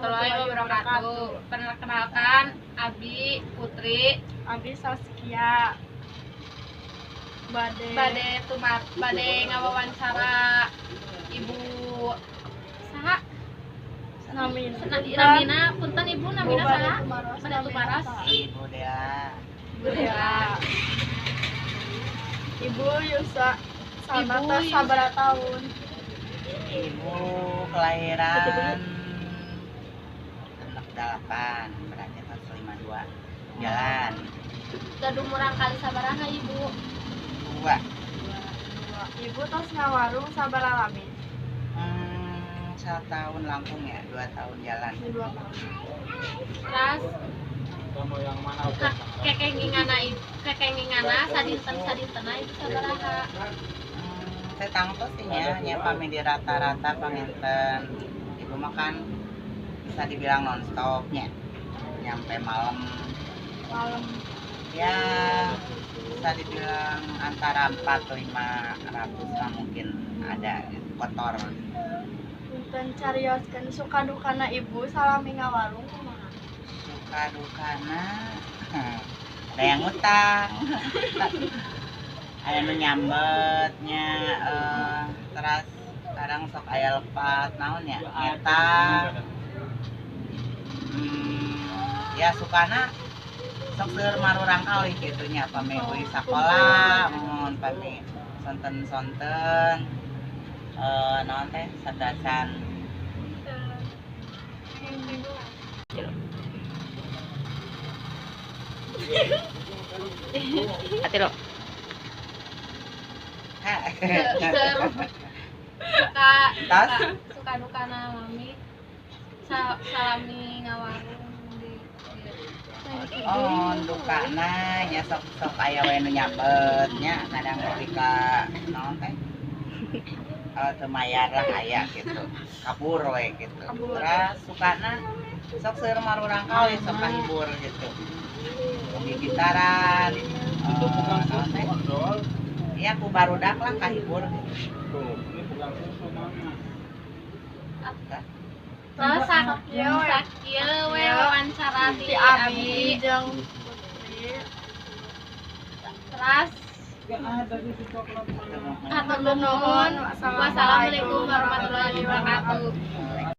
warahmatullahi wabarakatuh. Perkenalkan, Abi Putri. Abi Saskia. Bade ngawawancara Ibu saha? Namina, punten Ibu Namina saha? Bade Tumaros. Ibu Dea. Ibu Dea. Ibu Yusa. Ibu Sanata sabaraha tahun. Ibu kelahiran 68, berarti tahun 52. Jalan Gadumurang kali sabaraha Ibu? 2. Ibu tos ngawarung sabaraha lami? 1 tahun langkung ya, 2 tahun jalan. 2 tahun. Terus kekengingana sadintena Ibu sabaraha? Saya tangtos sih nya pami di rata-rata panginten. Ibu makan bisa dibilang nonstopnya, nyampe malam ya bisa dibilang antara 4-500 lah mungkin ada kotor. Punten carioskeun suka dukana Ibu salami ngawarung kumaha? Suka dukana ada yang ngutang ada nu nyambetnya, terus kadang sok aya lepat naon ya ngetang. Ya sukana sok seueur marurang kali kitu nya pami uli sakola mun pami sonten-sonten naon teh sadasan. Hati lo. Suka dukana mami salami ngawarung di Oh, dukana nya sok aya we nu nyambetnya kadang beli ka naon teh teu mayar lah aya gitu. Kabur we gitu. Terus sukana sok seueur marurang kali sok kahibur gitu. Di gitaran naon teh? Iya ku barudak lah kahibur gitu. Terus sakil we wawancara di Ti Abi. Abi jeung Putri. Terus hatur nuhun. Wassalamualaikum warahmatullahi wabarakatuh.